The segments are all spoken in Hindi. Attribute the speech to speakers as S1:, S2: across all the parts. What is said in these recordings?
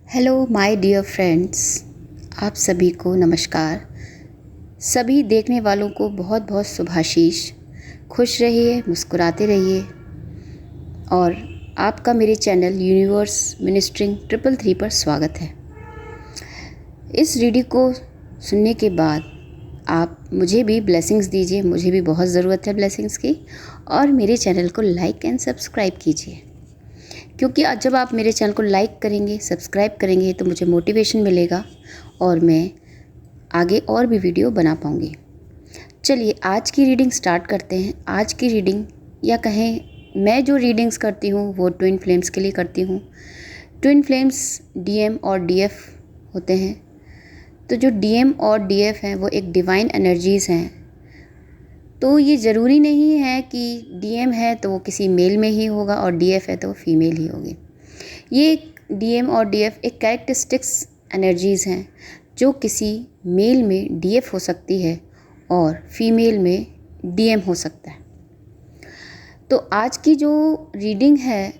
S1: हेलो माय डियर फ्रेंड्स, आप सभी को नमस्कार। सभी देखने वालों को बहुत बहुत शुभाशीष। खुश रहिए, मुस्कुराते रहिए। और आपका मेरे चैनल यूनिवर्स मिनिस्ट्रिंग 333 पर स्वागत है। इस रीडिंग को सुनने के बाद आप मुझे भी ब्लेसिंग्स दीजिए, मुझे भी बहुत ज़रूरत है ब्लेसिंग्स की। और मेरे चैनल को लाइक एंड सब्सक्राइब कीजिए, क्योंकि आज जब आप मेरे चैनल को लाइक करेंगे, सब्सक्राइब करेंगे तो मुझे मोटिवेशन मिलेगा और मैं आगे और भी वीडियो बना पाऊँगी। चलिए आज की रीडिंग स्टार्ट करते हैं। आज की रीडिंग, या कहें मैं जो रीडिंग्स करती हूँ वो ट्विन फ्लेम्स के लिए करती हूँ। ट्विन फ्लेम्स डीएम और डीएफ होते हैं। तो जो डीएम और डीएफ हैं वो एक डिवाइन एनर्जीज़ हैं। तो ये ज़रूरी नहीं है कि डीएम है तो वो किसी मेल में ही होगा और डीएफ है तो वो फीमेल ही होगी। ये डीएम और डीएफ एक कैरेक्टरिस्टिक्स एनर्जीज़ हैं जो किसी मेल में डीएफ हो सकती है और फीमेल में डीएम हो सकता है। तो आज की जो रीडिंग है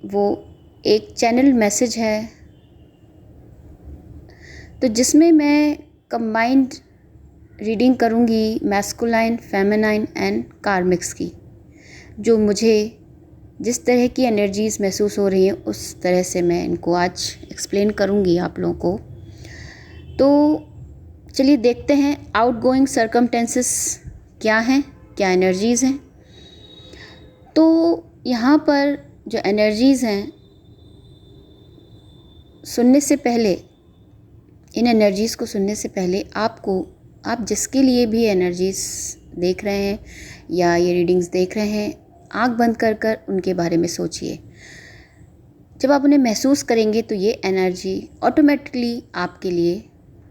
S1: वो एक चैनल मैसेज है, तो जिसमें मैं कंबाइंड रीडिंग करूँगी मैस्कुलाइन, फेमिनाइन एंड कार्मिक्स की। जो मुझे जिस तरह की एनर्जीज़ महसूस हो रही हैं उस तरह से मैं इनको आज एक्सप्लेन करूँगी आप लोगों को। तो चलिए देखते हैं आउटगोइंग सर्कमटेंसेस क्या हैं, क्या एनर्जीज़ हैं। तो यहाँ पर जो एनर्जीज़ हैं, सुनने से पहले, इन एनर्जीज़ को सुनने से पहले आप जिसके लिए भी एनर्जीज़ देख रहे हैं या ये रीडिंग्स देख रहे हैं, आंख बंद कर कर उनके बारे में सोचिए। जब आप उन्हें महसूस करेंगे तो ये एनर्जी ऑटोमेटिकली आपके लिए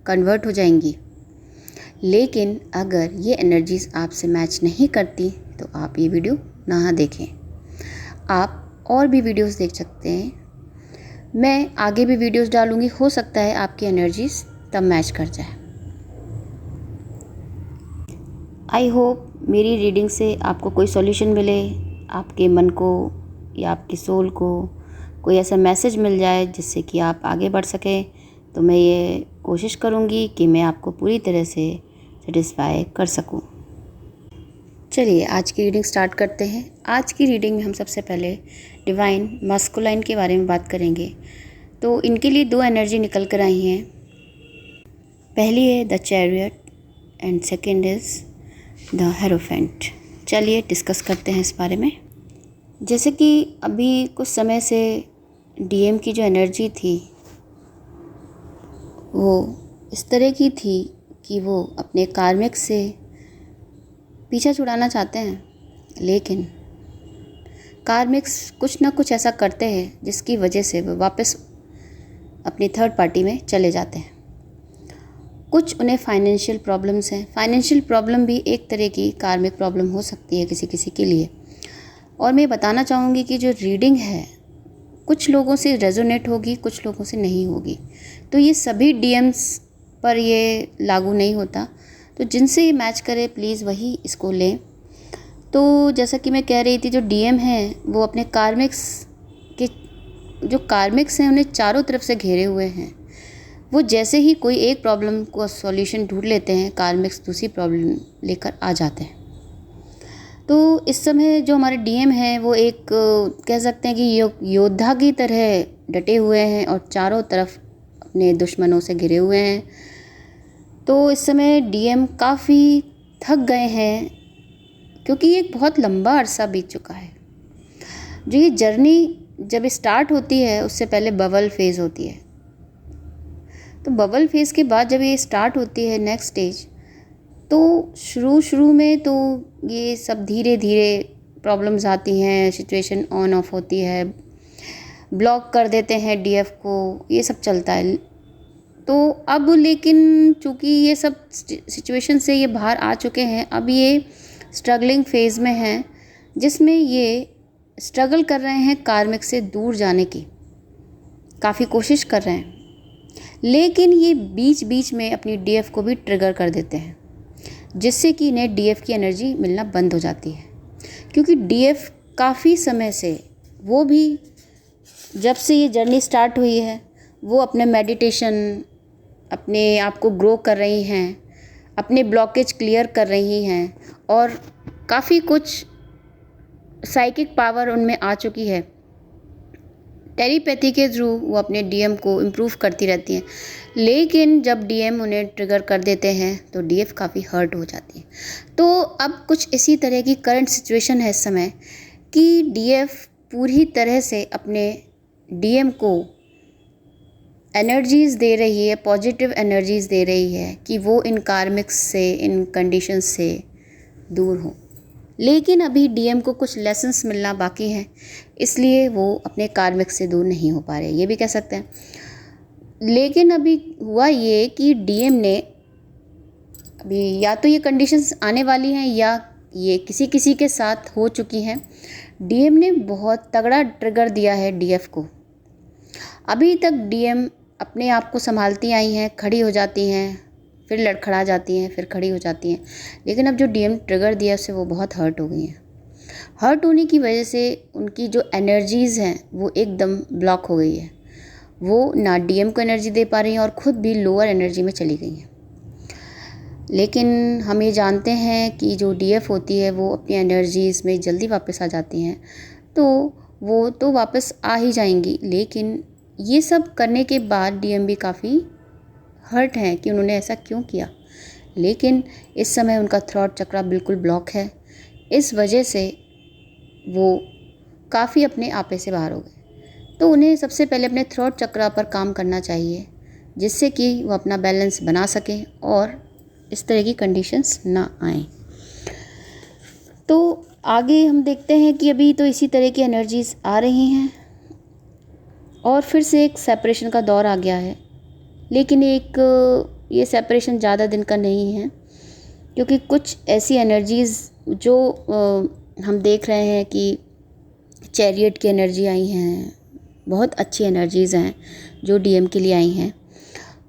S1: कन्वर्ट हो जाएंगी। लेकिन अगर ये एनर्जीज़ आपसे मैच नहीं करती तो आप ये वीडियो ना देखें। आप और भी वीडियोस देख सकते हैं। मैं आगे भी वीडियोस डालूँगी, हो सकता है आपकी एनर्जीज़ तब मैच कर जाए। आई होप मेरी रीडिंग से आपको कोई सॉल्यूशन मिले, आपके मन को या आपकी सोल को कोई ऐसा मैसेज मिल जाए जिससे कि आप आगे बढ़ सकें। तो मैं ये कोशिश करूँगी कि मैं आपको पूरी तरह से सेटिस्फाई कर सकूँ। चलिए आज की रीडिंग स्टार्ट करते हैं। आज की रीडिंग में हम सबसे पहले डिवाइन मास्कुलाइन के बारे में बात करेंगे। तो इनके लिए दो एनर्जी निकल कर आई हैं। पहली है the chariot and second is the hierophant. चलिए डिस्कस करते हैं इस बारे में। जैसे कि अभी कुछ समय से डीएम की जो एनर्जी थी वो इस तरह की थी कि वो अपने कार्मिक से पीछा छुड़ाना चाहते हैं, लेकिन कार्मिक्स कुछ ना कुछ ऐसा करते हैं जिसकी वजह से वो वापस अपनी थर्ड पार्टी में चले जाते हैं। कुछ उन्हें फाइनेंशियल प्रॉब्लम्स हैं। फाइनेंशियल प्रॉब्लम भी एक तरह की कार्मिक प्रॉब्लम हो सकती है किसी किसी के लिए। और मैं बताना चाहूँगी कि जो रीडिंग है कुछ लोगों से रेजोनेट होगी, कुछ लोगों से नहीं होगी। तो ये सभी डीएम्स पर ये लागू नहीं होता। तो जिनसे ये मैच करे प्लीज़ वही इसको लें। तो जैसा कि मैं कह रही थी, जो डीएम हैं वो अपने कार्मिक्स हैं उन्हें चारों तरफ से घेरे हुए हैं। वो जैसे ही कोई एक प्रॉब्लम को सॉल्यूशन ढूंढ लेते हैं, कार्मिक्स दूसरी प्रॉब्लम लेकर आ जाते हैं। तो इस समय जो हमारे डीएम हैं वो एक कह सकते हैं कि योद्धा की तरह डटे हुए हैं और चारों तरफ अपने दुश्मनों से घिरे हुए हैं। तो इस समय डीएम काफ़ी थक गए हैं, क्योंकि ये एक बहुत लंबा अरसा बीत चुका है। जो ये जर्नी जब स्टार्ट होती है उससे पहले बबल फेज़ होती है। तो बबल फेज़ के बाद जब ये स्टार्ट होती है नेक्स्ट स्टेज, तो शुरू में तो ये सब धीरे धीरे प्रॉब्लम्स आती हैं, सिचुएशन ऑन ऑफ होती है, ब्लॉक कर देते हैं डीएफ को, ये सब चलता है। तो अब लेकिन चूँकि ये सब सिचुएशन से ये बाहर आ चुके हैं, अब ये स्ट्रगलिंग फेज़ में हैं, जिसमें ये स्ट्रगल कर रहे हैं कार्मिक से दूर जाने की, काफ़ी कोशिश कर रहे हैं। लेकिन ये बीच बीच में अपनी डीएफ को भी ट्रिगर कर देते हैं, जिससे कि इन्हें डीएफ की एनर्जी मिलना बंद हो जाती है। क्योंकि डीएफ काफ़ी समय से, वो भी जब से ये जर्नी स्टार्ट हुई है, वो अपने मेडिटेशन, अपने आप को ग्रो कर रही हैं, अपने ब्लॉकेज क्लियर कर रही हैं और काफ़ी कुछ साइकिक पावर उनमें आ चुकी है। टेलीपैथी के थ्रू वो अपने डीएम को इम्प्रूव करती रहती हैं। लेकिन जब डीएम उन्हें ट्रिगर कर देते हैं तो डीएफ काफ़ी हर्ट हो जाती है। तो अब कुछ इसी तरह की करंट सिचुएशन है इस समय कि डीएफ पूरी तरह से अपने डीएम को एनर्जीज़ दे रही है, पॉजिटिव एनर्जीज़ दे रही है कि वो इन कार्मिक्स से, इन कंडीशंस से दूर हो। लेकिन अभी डीएम को कुछ लेसन्स मिलना बाकी हैं, इसलिए वो अपने कार्मिक्स से दूर नहीं हो पा रहे, ये भी कह सकते हैं। लेकिन अभी हुआ ये कि डीएम ने अभी या तो ये कंडीशंस आने वाली हैं या ये किसी किसी के साथ हो चुकी हैं। डीएम ने बहुत तगड़ा ट्रिगर दिया है डीएफ को। अभी तक डीएम अपने आप को संभालती आई हैं, खड़ी हो जाती हैं, फिर लड़खड़ा जाती हैं, फिर खड़ी हो जाती हैं। लेकिन अब जो डीएम ट्रिगर दिया उससे वो बहुत हर्ट हो गई हैं। हर्ट होने की वजह से उनकी जो एनर्जीज़ हैं वो एकदम ब्लॉक हो गई है। वो ना डीएम को एनर्जी दे पा रही हैं और ख़ुद भी लोअर एनर्जी में चली गई हैं। लेकिन हम ये जानते हैं कि जो डीएफ होती है वो अपनी एनर्जीज़ में जल्दी वापस आ जाती हैं, तो वो तो वापस आ ही जाएंगी। लेकिन ये सब करने के बाद डीएम भी काफ़ी हर्ट हैं कि उन्होंने ऐसा क्यों किया। लेकिन इस समय उनका थ्रॉट चक्रा बिल्कुल ब्लॉक है, इस वजह से वो काफ़ी अपने आपे से बाहर हो गए। तो उन्हें सबसे पहले अपने थ्रॉट चक्रा पर काम करना चाहिए, जिससे कि वो अपना बैलेंस बना सकें और इस तरह की कंडीशंस ना आएँ। तो आगे हम देखते हैं कि अभी तो इसी तरह की एनर्जीज़ आ रही हैं और फिर से एक सेपरेशन का दौर आ गया है। लेकिन ये सेपरेशन ज़्यादा दिन का नहीं है, क्योंकि कुछ ऐसी एनर्जीज़ जो हम देख रहे हैं कि चैरियट की एनर्जी आई हैं, बहुत अच्छी एनर्जीज़ हैं जो डीएम के लिए आई हैं।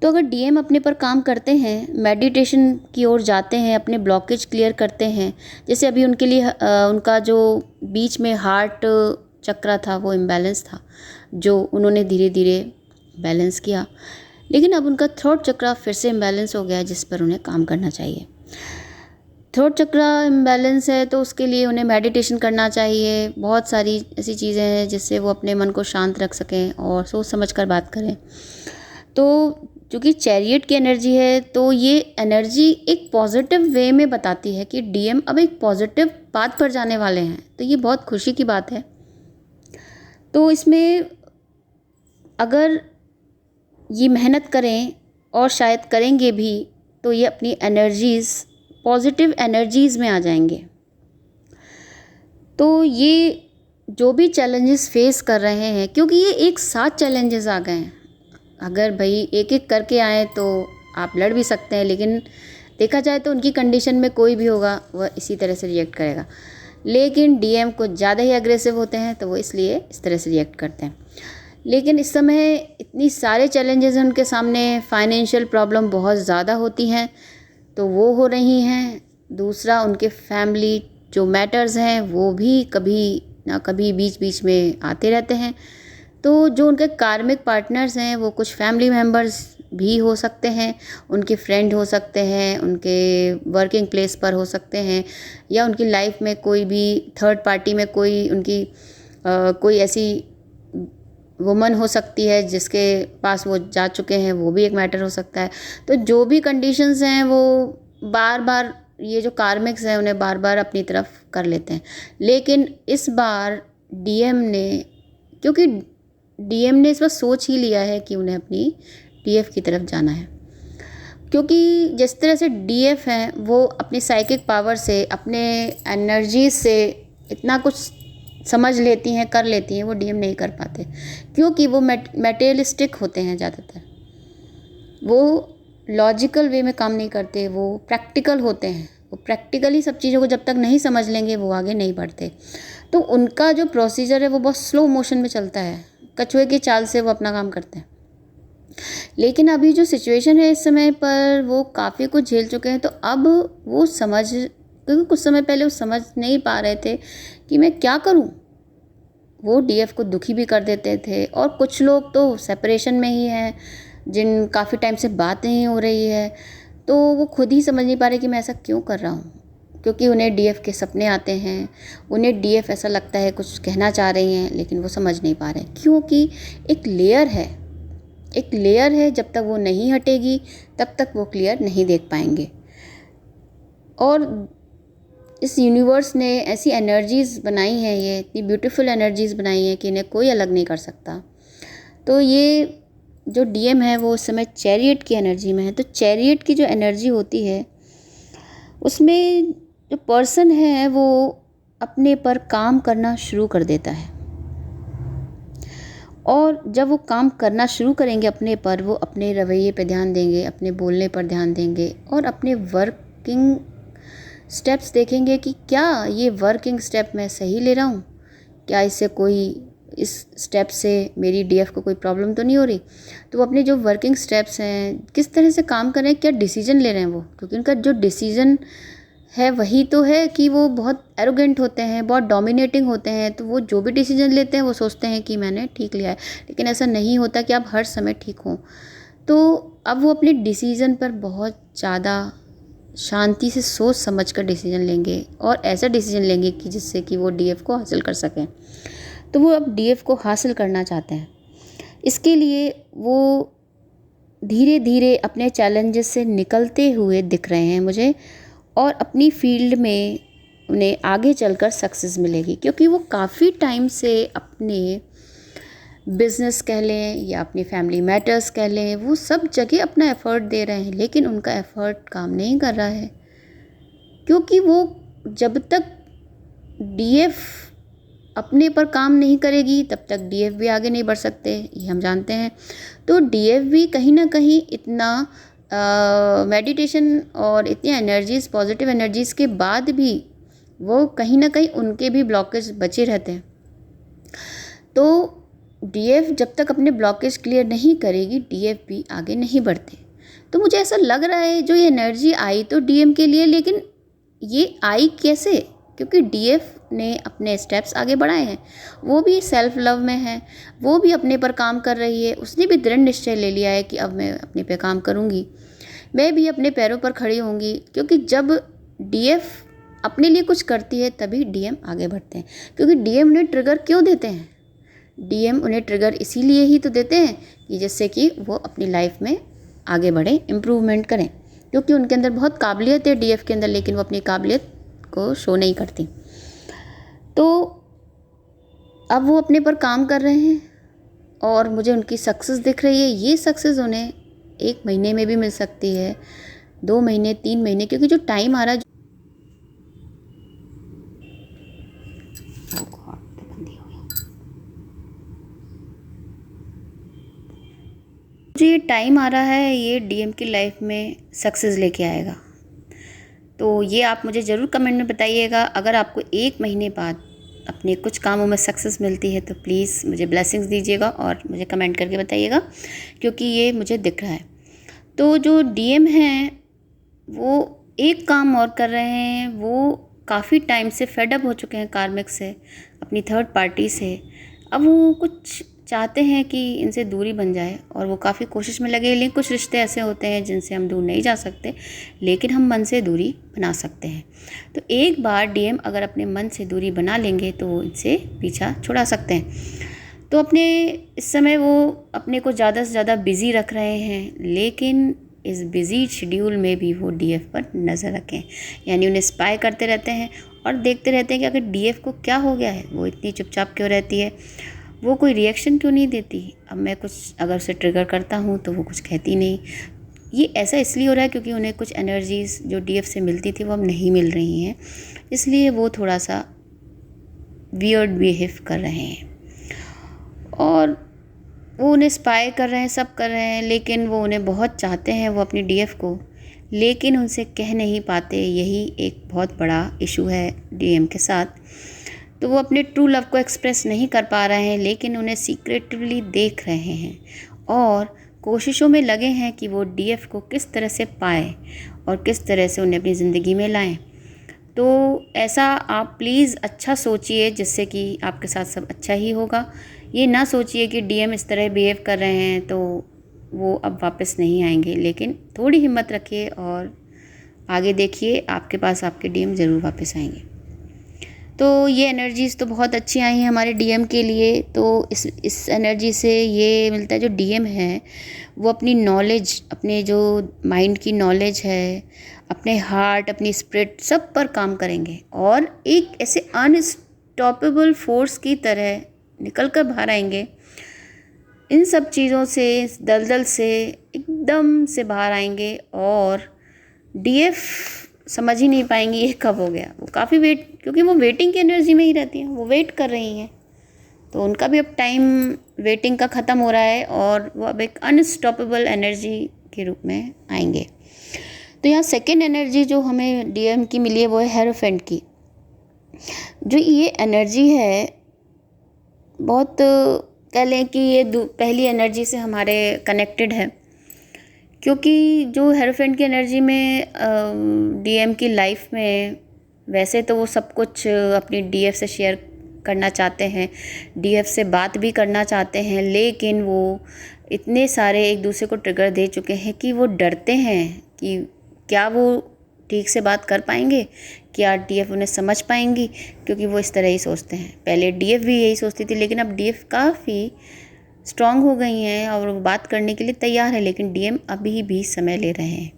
S1: तो अगर डीएम अपने पर काम करते हैं, मेडिटेशन की ओर जाते हैं, अपने ब्लॉकेज क्लियर करते हैं, जैसे अभी उनके लिए उनका जो बीच में हार्ट चक्रा था वो इम्बैलेंस था, जो उन्होंने धीरे धीरे बैलेंस किया। लेकिन अब उनका थ्रोट चक्रा फिर से इम्बैलेंस हो गया है, जिस पर उन्हें काम करना चाहिए। थ्रोट चक्रा इम्बैलेंस है तो उसके लिए उन्हें मेडिटेशन करना चाहिए। बहुत सारी ऐसी चीज़ें हैं जिससे वो अपने मन को शांत रख सकें और सोच समझ कर बात करें। तो चूँकि चैरियट की एनर्जी है तो ये एनर्जी एक पॉजिटिव वे में बताती है कि डीएम अब एक पॉजिटिव पाथ पर जाने वाले हैं, तो ये बहुत खुशी की बात है। तो इसमें अगर ये मेहनत करें और शायद करेंगे भी तो ये अपनी एनर्जीज़, पॉजिटिव एनर्जीज़ में आ जाएंगे। तो ये जो भी चैलेंजेस फेस कर रहे हैं, क्योंकि ये एक साथ चैलेंजेस आ गए हैं, अगर भाई एक एक करके आए तो आप लड़ भी सकते हैं, लेकिन देखा जाए तो उनकी कंडीशन में कोई भी होगा वह इसी तरह से रिएक्ट करेगा। लेकिन डीएम कुछ ज़्यादा ही अग्रेसिव होते हैं तो वो इसलिए इस तरह से रिएक्ट करते हैं। लेकिन इस समय इतनी सारे चैलेंजेस हैं उनके सामने, फाइनेंशियल प्रॉब्लम बहुत ज़्यादा होती हैं तो वो हो रही हैं। दूसरा, उनके फैमिली जो मैटर्स हैं वो भी कभी ना कभी बीच बीच में आते रहते हैं। तो जो उनके कार्मिक पार्टनर्स हैं वो कुछ फैमिली मेम्बर्स भी हो सकते हैं, उनके फ्रेंड हो सकते हैं, उनके वर्किंग प्लेस पर हो सकते हैं, या उनकी लाइफ में कोई भी थर्ड पार्टी में कोई उनकी कोई ऐसी वुमन हो सकती है जिसके पास वो जा चुके हैं, वो भी एक मैटर हो सकता है। तो जो भी कंडीशंस हैं वो बार बार ये जो कार्मिक्स हैं उन्हें बार बार अपनी तरफ कर लेते हैं। लेकिन इस बार डीएम ने, क्योंकि डीएम ने इस बार सोच ही लिया है कि उन्हें अपनी डीएफ की तरफ जाना है, क्योंकि जिस तरह से डीएफ हैं वो अपनी साइकिक पावर से, अपने एनर्जी से इतना कुछ समझ लेती हैं, कर लेती हैं, वो डीएम नहीं कर पाते, क्योंकि वो मटेरियलिस्टिक होते हैं ज़्यादातर। वो लॉजिकल वे में काम नहीं करते, वो प्रैक्टिकल होते हैं। वो प्रैक्टिकली सब चीज़ों को जब तक नहीं समझ लेंगे वो आगे नहीं बढ़ते। तो उनका जो प्रोसीजर है वो बहुत स्लो मोशन में चलता है, कछुए की चाल से वो अपना काम करते हैं। लेकिन अभी जो सिचुएशन है इस समय पर वो काफ़ी कुछ झेल चुके हैं, तो अब वो क्योंकि कुछ समय पहले वो समझ नहीं पा रहे थे कि मैं क्या करूं, वो डीएफ को दुखी भी कर देते थे। और कुछ लोग तो सेपरेशन में ही हैं, जिन काफ़ी टाइम से बात नहीं हो रही है, तो वो खुद ही समझ नहीं पा रहे कि मैं ऐसा क्यों कर रहा हूँ, क्योंकि उन्हें डीएफ के सपने आते हैं, उन्हें डीएफ ऐसा लगता है कुछ कहना चाह रही हैं, लेकिन वो समझ नहीं पा रहे क्योंकि एक लेयर है, एक लेयर है। जब तक वो नहीं हटेगी तब तक वो क्लियर नहीं देख पाएंगे। और इस यूनिवर्स ने ऐसी एनर्जीज़ बनाई हैं, ये इतनी ब्यूटीफुल एनर्जीज़ बनाई हैं कि इन्हें कोई अलग नहीं कर सकता। तो ये जो डीएम है वो उस समय चैरियट की एनर्जी में है। तो चैरियट की जो एनर्जी होती है उसमें जो पर्सन है वो अपने पर काम करना शुरू कर देता है, और जब वो काम करना शुरू करेंगे अपने पर, वो अपने रवैये पे ध्यान देंगे, अपने बोलने पर ध्यान देंगे, और अपने वर्किंग स्टेप्स देखेंगे कि क्या ये वर्किंग स्टेप मैं सही ले रहा हूँ, क्या इससे कोई, इस स्टेप से मेरी डीएफ को कोई प्रॉब्लम तो नहीं हो रही। तो वो अपने जो वर्किंग स्टेप्स हैं किस तरह से काम कर रहे हैं, क्या डिसीजन ले रहे हैं वो, क्योंकि उनका जो डिसीजन है वही तो है कि वो बहुत एरोगेंट होते हैं, बहुत डोमिनेटिंग होते हैं। तो वो जो भी डिसीजन लेते हैं वो सोचते हैं कि मैंने ठीक लिया है, लेकिन ऐसा नहीं होता कि आप हर समय ठीक हों। तो अब वो अपने डिसीजन पर बहुत ज़्यादा शांति से सोच समझ कर डिसीजन लेंगे, और ऐसा डिसीजन लेंगे कि जिससे कि वो डीएफ को हासिल कर सकें। तो वो अब डीएफ को हासिल करना चाहते हैं। इसके लिए वो धीरे धीरे अपने चैलेंजेस से निकलते हुए दिख रहे हैं मुझे, और अपनी फील्ड में उन्हें आगे चलकर सक्सेस मिलेगी, क्योंकि वो काफ़ी टाइम से अपने बिज़नेस कह लें या अपनी फैमिली मैटर्स कह लें, वो सब जगह अपना एफ़र्ट दे रहे हैं, लेकिन उनका एफ़र्ट काम नहीं कर रहा है, क्योंकि वो जब तक डीएफ अपने पर काम नहीं करेगी तब तक डीएफ भी आगे नहीं बढ़ सकते, ये हम जानते हैं। तो डीएफ भी कहीं ना कहीं इतना मेडिटेशन और इतनी एनर्जीज़, पॉजिटिव एनर्जीज़ के बाद भी वो कहीं ना कहीं उनके भी ब्लॉकेज बचे रहते हैं। तो डीएफ जब तक अपने ब्लॉकेज क्लियर नहीं करेगी, डीएफ भी आगे नहीं बढ़ते। तो मुझे ऐसा लग रहा है जो ये एनर्जी आई तो डीएम के लिए, लेकिन ये आई कैसे, क्योंकि डीएफ ने अपने स्टेप्स आगे बढ़ाए हैं, वो भी सेल्फ लव में है, वो भी अपने पर काम कर रही है, उसने भी दृढ़ निश्चय ले लिया है कि अब मैं अपने पे काम करूँगी, मैं भी अपने पैरों पर खड़ी होंगी। क्योंकि जब डीएफ अपने लिए कुछ करती है तभी डीएम आगे बढ़ते हैं, क्योंकि डीएम उन्हें ट्रिगर क्यों देते हैं, डीएम उन्हें ट्रिगर इसीलिए ही तो देते हैं कि जिससे कि वो अपनी लाइफ में आगे बढ़ें, इम्प्रूवमेंट करें, क्योंकि उनके अंदर बहुत काबिलियत है डीएफ के अंदर, लेकिन वो अपनी काबिलियत को शो नहीं करती। तो अब वो अपने पर काम कर रहे हैं और मुझे उनकी सक्सेस दिख रही है। ये सक्सेस उन्हें 1 महीने में भी मिल सकती है, 2 महीने, 3 महीने, क्योंकि जो टाइम आ रहा है, जो ये टाइम आ रहा है ये डीएम की लाइफ में सक्सेस लेके आएगा। तो ये आप मुझे ज़रूर कमेंट में बताइएगा। अगर आपको 1 महीने बाद अपने कुछ कामों में सक्सेस मिलती है तो प्लीज़ मुझे ब्लेसिंग्स दीजिएगा और मुझे कमेंट करके बताइएगा, क्योंकि ये मुझे दिख रहा है। तो जो डीएम हैं वो एक काम और कर रहे हैं, वो काफ़ी टाइम से फेड अप हो चुके हैं कार्मिक से, अपनी थर्ड पार्टी से। अब वो कुछ चाहते हैं कि इनसे दूरी बन जाए, और वो काफ़ी कोशिश में लगे। लेकिन कुछ रिश्ते ऐसे होते हैं जिनसे हम दूर नहीं जा सकते, लेकिन हम मन से दूरी बना सकते हैं। तो एक बार डीएम अगर अपने मन से दूरी बना लेंगे तो वो इनसे पीछा छुड़ा सकते हैं। तो अपने इस समय वो अपने को ज़्यादा से ज़्यादा बिज़ी रख रहे हैं, लेकिन इस बिज़ी शेड्यूल में भी वो डीएफ पर नज़र रखें, यानी उन्हें स्पाई करते रहते हैं और देखते रहते हैं कि अगर डीएफ को क्या हो गया है, वो इतनी चुपचाप क्यों रहती है, वो कोई रिएक्शन क्यों नहीं देती। अब मैं कुछ अगर उसे ट्रिगर करता हूँ तो वो कुछ कहती नहीं। ये ऐसा इसलिए हो रहा है क्योंकि उन्हें कुछ एनर्जीज़ जो डीएफ से मिलती थी वो अब नहीं मिल रही हैं, इसलिए वो थोड़ा सा वियर्ड बिहेव कर रहे हैं, और वो उन्हें स्पाई कर रहे हैं, सब कर रहे हैं, लेकिन वो उन्हें बहुत चाहते हैं, वो अपनी डीएफ को, लेकिन उनसे कह नहीं पाते। यही एक बहुत बड़ा इशू है डीएम के साथ। तो वो अपने ट्रू लव को एक्सप्रेस नहीं कर पा रहे हैं, लेकिन उन्हें सीक्रेटिवली देख रहे हैं और कोशिशों में लगे हैं कि वो डीएफ को किस तरह से पाए और किस तरह से उन्हें अपनी ज़िंदगी में लाएं। तो ऐसा आप प्लीज़ अच्छा सोचिए, जिससे कि आपके साथ सब अच्छा ही होगा। ये ना सोचिए कि डीएम इस तरह बिहेव कर रहे हैं तो वो अब वापस नहीं आएंगे, लेकिन थोड़ी हिम्मत रखिए और आगे देखिए, आपके पास आपके डीएम ज़रूर वापस आएंगे। तो ये एनर्जीज़ तो बहुत अच्छी आई हैं हमारे डीएम के लिए। तो इस एनर्जी से ये मिलता है, जो डीएम है वो अपनी नॉलेज, अपने जो माइंड की नॉलेज है, अपने हार्ट, अपनी स्पिरिट, सब पर काम करेंगे और एक ऐसे अनस्टॉपेबल फोर्स की तरह निकल कर बाहर आएंगे। इन सब चीज़ों से, इस दलदल से एकदम से बाहर आएंगे और डीएफ समझ ही नहीं पाएंगी ये कब हो गया। वो काफ़ी वेट, क्योंकि वो वेटिंग की एनर्जी में ही रहती हैं, वो वेट कर रही हैं, तो उनका भी अब टाइम वेटिंग का ख़त्म हो रहा है और वो अब एक अनस्टॉपेबल एनर्जी के रूप में आएंगे। तो यहाँ सेकेंड एनर्जी जो हमें डीएम की मिली है वो है हेरोफेंट की। जो ये एनर्जी है, बहुत कह लें कि ये पहली एनर्जी से हमारे कनेक्टेड है, क्योंकि जो हेरोफेंट की एनर्जी में डीएम की लाइफ में, वैसे तो वो सब कुछ अपनी डीएफ से शेयर करना चाहते हैं, डीएफ से बात भी करना चाहते हैं, लेकिन वो इतने सारे एक दूसरे को ट्रिगर दे चुके हैं कि वो डरते हैं कि क्या वो ठीक से बात कर पाएंगे, क्या डीएफ उन्हें समझ पाएंगी, क्योंकि वो इस तरह ही सोचते हैं। पहले डीएफ भी यही सोचती थी, लेकिन अब डीएफ काफ़ी स्ट्रांग हो गई हैं और वो बात करने के लिए तैयार है, लेकिन डीएम अभी भी समय ले रहे हैं।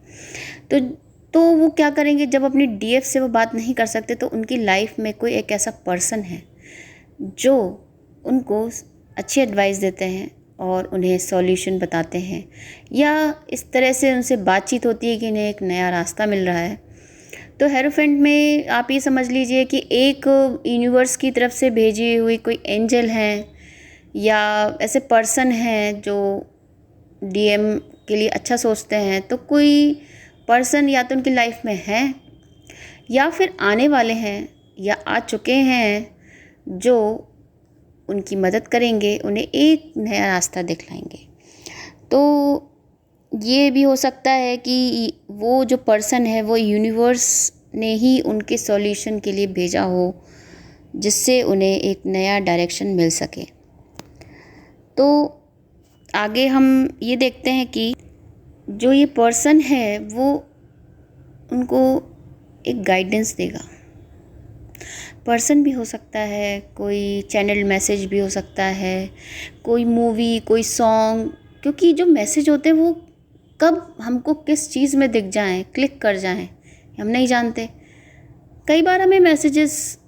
S1: तो वो क्या करेंगे, जब अपनी डीएफ से वो बात नहीं कर सकते तो उनकी लाइफ में कोई एक ऐसा पर्सन है जो उनको अच्छी एडवाइस देते हैं और उन्हें सॉल्यूशन बताते हैं, या इस तरह से उनसे बातचीत होती है कि इन्हें एक नया रास्ता मिल रहा है। तो हेरोफेंट में आप ये समझ लीजिए कि एक यूनिवर्स की तरफ से भेजी हुई कोई एंजल हैं या ऐसे पर्सन हैं जो डीएम के लिए अच्छा सोचते हैं। तो कोई पर्सन या तो उनकी लाइफ में है या फिर आने वाले हैं या आ चुके हैं, जो उनकी मदद करेंगे, उन्हें एक नया रास्ता दिखलाएंगे। तो ये भी हो सकता है कि वो जो पर्सन है वो यूनिवर्स ने ही उनके सॉल्यूशन के लिए भेजा हो, जिससे उन्हें एक नया डायरेक्शन मिल सके। तो आगे हम ये देखते हैं कि जो ये पर्सन है वो उनको एक गाइडेंस देगा। पर्सन भी हो सकता है, कोई चैनल मैसेज भी हो सकता है, कोई मूवी, कोई सॉन्ग, क्योंकि जो मैसेज होते हैं वो कब हमको किस चीज़ में दिख जाएं, क्लिक कर जाएं, हम नहीं जानते। कई बार हमें मैसेजेस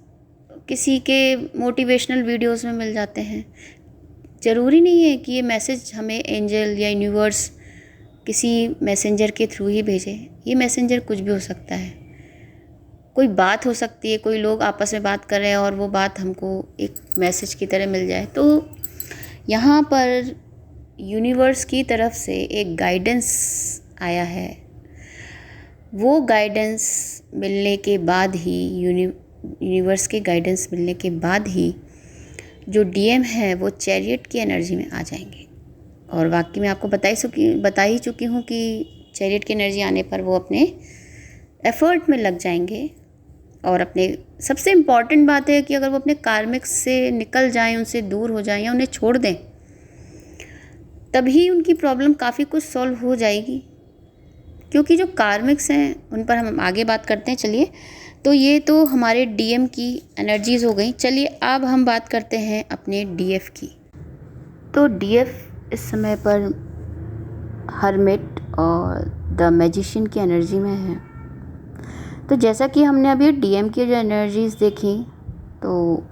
S1: किसी के मोटिवेशनल वीडियोस में मिल जाते हैं। ज़रूरी नहीं है कि ये मैसेज हमें एंजल या यूनिवर्स किसी मैसेंजर के थ्रू ही भेजे। ये मैसेंजर कुछ भी हो सकता है, कोई बात हो सकती है, कोई लोग आपस में बात कर रहे हैं और वो बात हमको एक मैसेज की तरह मिल जाए। तो यहाँ पर यूनिवर्स की तरफ से एक गाइडेंस आया है। वो गाइडेंस मिलने के बाद ही, यूनिवर्स के गाइडेंस मिलने के बाद ही जो डीएम है वो चैरियट की एनर्जी में आ जाएंगे। और वाकई में आपको बता ही चुकी हूँ कि चैरियट की एनर्जी आने पर वो अपने एफर्ट में लग जाएंगे और अपने, सबसे इम्पॉर्टेंट बात है कि अगर वो अपने कार्मिक से निकल जाएं, उनसे दूर हो जाएं या उन्हें छोड़ दें, तभी उनकी प्रॉब्लम काफ़ी कुछ सॉल्व हो जाएगी। क्योंकि जो कार्मिक्स हैं उन पर हम आगे बात करते हैं। चलिए, तो ये तो हमारे डीएम की एनर्जीज़ हो गई। चलिए अब हम बात करते हैं अपने डीएफ की। तो डीएफ इस समय पर हर्मिट और द मैजिशियन की एनर्जी में है। तो जैसा कि हमने अभी डीएम की जो एनर्जीज़ देखी, तो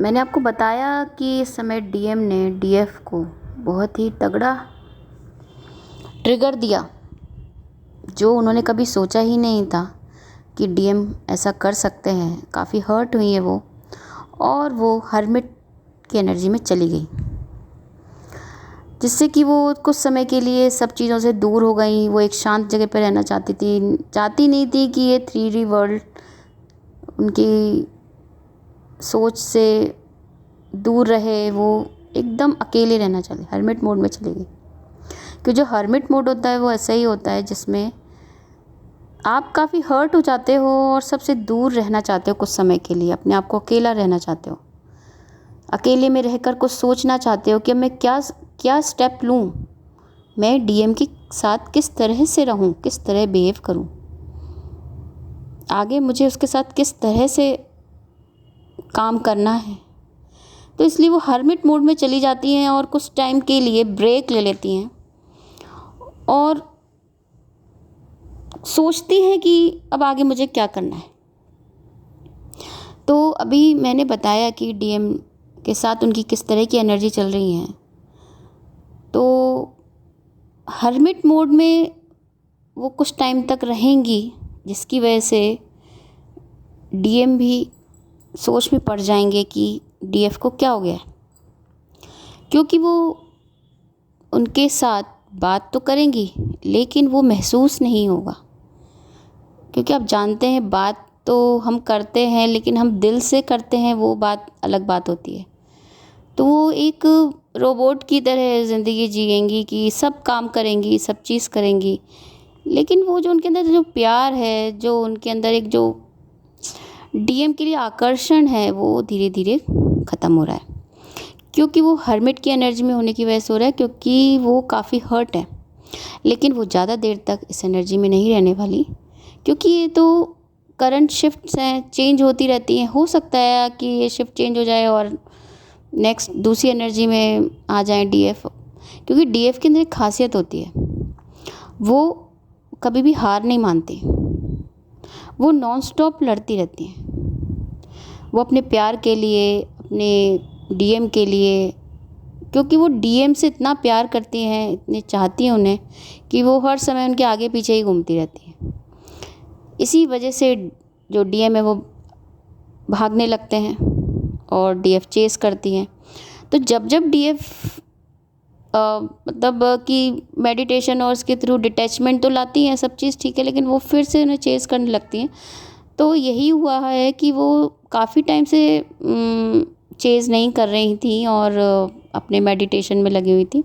S1: मैंने आपको बताया कि इस समय डीएम ने डीएफ को बहुत ही तगड़ा ट्रिगर दिया, जो उन्होंने कभी सोचा ही नहीं था कि डीएम ऐसा कर सकते हैं। काफ़ी हर्ट हुई है वो, और वो हर्मिट की एनर्जी में चली गई, जिससे कि वो कुछ समय के लिए सब चीज़ों से दूर हो गई। वो एक शांत जगह पर रहना चाहती नहीं थी कि ये 3D वर्ल्ड उनकी सोच से दूर रहे। वो एकदम अकेले रहना चाहती, हर्मिट मोड में चली गई। कि जो हर्मिट मोड होता है वो ऐसा ही होता है, जिसमें आप काफ़ी हर्ट हो जाते हो और सबसे दूर रहना चाहते हो कुछ समय के लिए, अपने आप को अकेला रहना चाहते हो, अकेले में रहकर कुछ सोचना चाहते हो कि अब मैं क्या क्या स्टेप लूँ, मैं डीएम के साथ किस तरह से रहूँ, किस तरह बिहेव करूँ, आगे मुझे उसके साथ किस तरह से काम करना है। तो इसलिए वो हर्मिट मोड में चली जाती हैं और कुछ टाइम के लिए ब्रेक ले लेती हैं और सोचती हैं कि अब आगे मुझे क्या करना है। तो अभी मैंने बताया कि डीएम के साथ उनकी किस तरह की एनर्जी चल रही है। तो हर्मिट मोड में वो कुछ टाइम तक रहेंगी, जिसकी वजह से डीएम भी सोच में पड़ जाएंगे कि डीएफ को क्या हो गया है, क्योंकि वो उनके साथ बात तो करेंगी लेकिन वो महसूस नहीं होगा। क्योंकि आप जानते हैं बात तो हम करते हैं लेकिन हम दिल से करते हैं, वो बात अलग बात होती है। तो वो एक रोबोट की तरह ज़िंदगी जिएंगी कि सब काम करेंगी, सब चीज़ करेंगी, लेकिन वो जो उनके अंदर जो प्यार है, जो उनके अंदर एक जो डीएम के लिए आकर्षण है, वो धीरे धीरे ख़त्म हो रहा है। क्योंकि वो हर्मिट की एनर्जी में होने की वजह से हो रहा है, क्योंकि वो काफ़ी हर्ट है। लेकिन वो ज़्यादा देर तक इस एनर्जी में नहीं रहने वाली, क्योंकि ये तो करंट शिफ्ट्स हैं, चेंज होती रहती हैं। हो सकता है कि ये शिफ्ट चेंज हो जाए और नेक्स्ट दूसरी एनर्जी में आ जाए डीएफ। क्योंकि डीएफ के अंदर एक खासियत होती है, वो कभी भी हार नहीं मानती, वो नॉन स्टॉप लड़ती रहती हैं। वो अपने प्यार के लिए, अपने डीएम के लिए, क्योंकि वो डीएम से इतना प्यार करती हैं, इतने चाहती हैं उन्हें, कि वो हर समय उनके आगे पीछे ही घूमती रहती हैं। इसी वजह से जो डीएम है वो भागने लगते हैं और डीएफ चेस करती हैं। तो जब जब डीएफ मतलब कि मेडिटेशन और उसके थ्रू डिटैचमेंट तो लाती हैं, सब चीज़ ठीक है, लेकिन वो फिर से उन्हें चेस करने लगती हैं। तो यही हुआ है कि वो काफ़ी टाइम से चेज़ नहीं कर रही थी और अपने मेडिटेशन में लगी हुई थी।